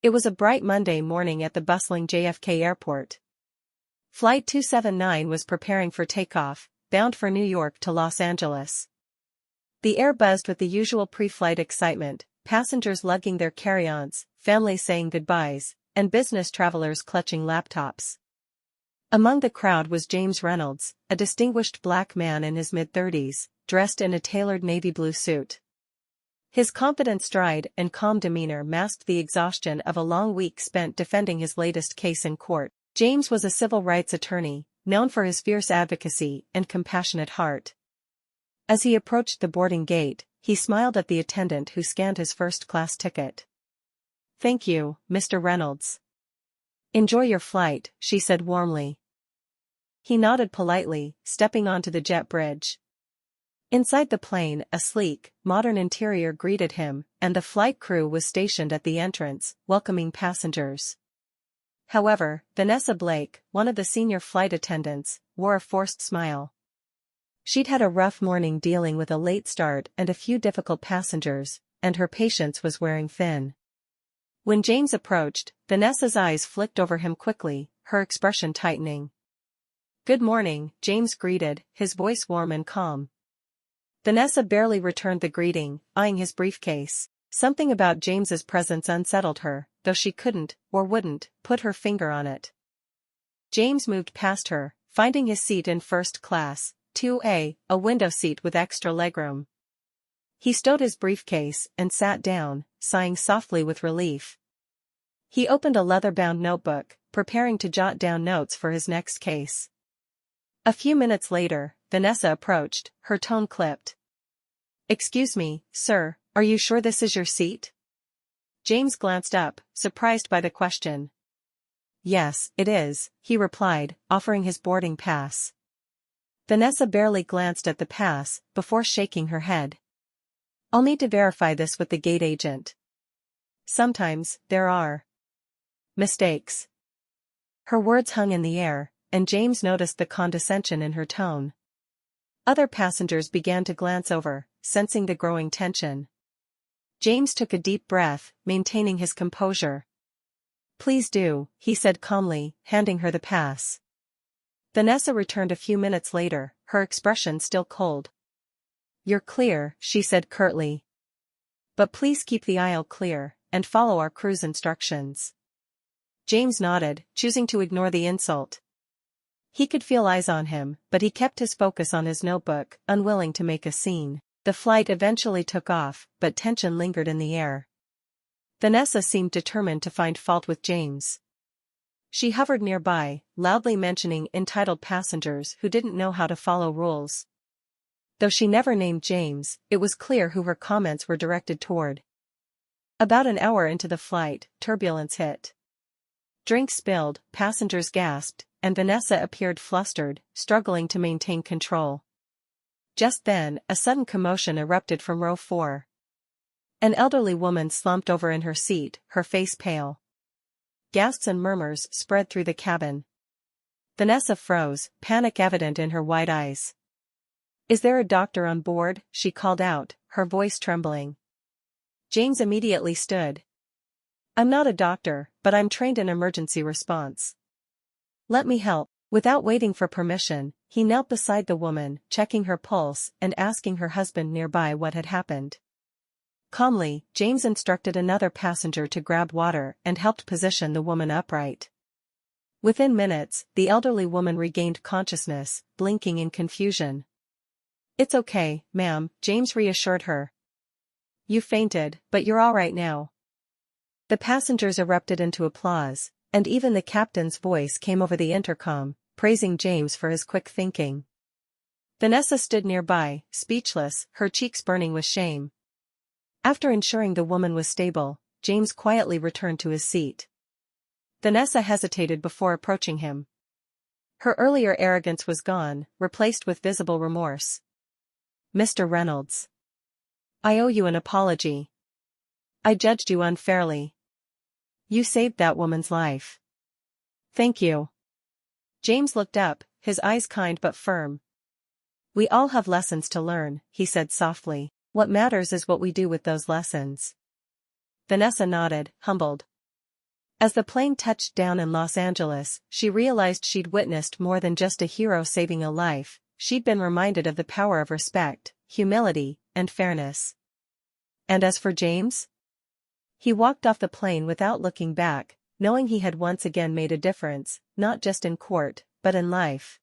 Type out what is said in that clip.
It was a bright Monday morning at the bustling JFK airport. Flight 279 was preparing for takeoff, bound for New York to Los Angeles. The air buzzed with the usual pre-flight excitement, passengers lugging their carry-ons, families saying goodbyes, and business travelers clutching laptops. Among the crowd was James Reynolds, a distinguished black man in his mid-30s, dressed in a tailored navy blue suit. His confident stride and calm demeanor masked the exhaustion of a long week spent defending his latest case in court. James was a civil rights attorney, known for his fierce advocacy and compassionate heart. As he approached the boarding gate, he smiled at the attendant who scanned his first-class ticket. "Thank you, Mr. Reynolds. Enjoy your flight," she said warmly. He nodded politely, stepping onto the jet bridge. Inside the plane, a sleek, modern interior greeted him, and the flight crew was stationed at the entrance, welcoming passengers. However, Vanessa Blake, one of the senior flight attendants, wore a forced smile. She'd had a rough morning dealing with a late start and a few difficult passengers, and her patience was wearing thin. When James approached, Vanessa's eyes flicked over him quickly, her expression tightening. "Good morning," James greeted, his voice warm and calm. Vanessa barely returned the greeting, eyeing his briefcase. Something about James's presence unsettled her, though she couldn't, or wouldn't, put her finger on it. James moved past her, finding his seat in first class, 2A, a window seat with extra legroom. He stowed his briefcase and sat down, sighing softly with relief. He opened a leather-bound notebook, preparing to jot down notes for his next case. A few minutes later, Vanessa approached, her tone clipped. "Excuse me, sir, are you sure this is your seat?" James glanced up, surprised by the question. "Yes, it is," he replied, offering his boarding pass. Vanessa barely glanced at the pass, before shaking her head. "I'll need to verify this with the gate agent. Sometimes, there are mistakes." Her words hung in the air, and James noticed the condescension in her tone. Other passengers began to glance over, sensing the growing tension. James took a deep breath, maintaining his composure. "Please do," he said calmly, handing her the pass. Vanessa returned a few minutes later, her expression still cold. "You're clear," she said curtly. "But please keep the aisle clear, and follow our crew's instructions." James nodded, choosing to ignore the insult. He could feel eyes on him, but he kept his focus on his notebook, unwilling to make a scene. The flight eventually took off, but tension lingered in the air. Vanessa seemed determined to find fault with James. She hovered nearby, loudly mentioning entitled passengers who didn't know how to follow rules. Though she never named James, it was clear who her comments were directed toward. About an hour into the flight, turbulence hit. Drinks spilled, passengers gasped, and Vanessa appeared flustered, struggling to maintain control. Just then, a sudden commotion erupted from row 4. An elderly woman slumped over in her seat, her face pale. Gasps and murmurs spread through the cabin. Vanessa froze, panic evident in her wide eyes. "Is there a doctor on board?" she called out, her voice trembling. James immediately stood. "I'm not a doctor, but I'm trained in emergency response. Let me help." Without waiting for permission, he knelt beside the woman, checking her pulse and asking her husband nearby what had happened. Calmly, James instructed another passenger to grab water and helped position the woman upright. Within minutes, the elderly woman regained consciousness, blinking in confusion. "It's okay, ma'am," James reassured her. "You fainted, but you're all right now." The passengers erupted into applause, and even the captain's voice came over the intercom, praising James for his quick thinking. Vanessa stood nearby, speechless, her cheeks burning with shame. After ensuring the woman was stable, James quietly returned to his seat. Vanessa hesitated before approaching him. Her earlier arrogance was gone, replaced with visible remorse. "Mr. Reynolds, I owe you an apology. I judged you unfairly. You saved that woman's life. Thank you." James looked up, his eyes kind but firm. "We all have lessons to learn," he said softly. "What matters is what we do with those lessons." Vanessa nodded, humbled. As the plane touched down in Los Angeles, she realized she'd witnessed more than just a hero saving a life. She'd been reminded of the power of respect, humility, and fairness. And as for James? He walked off the plane without looking back, knowing he had once again made a difference, not just in court, but in life.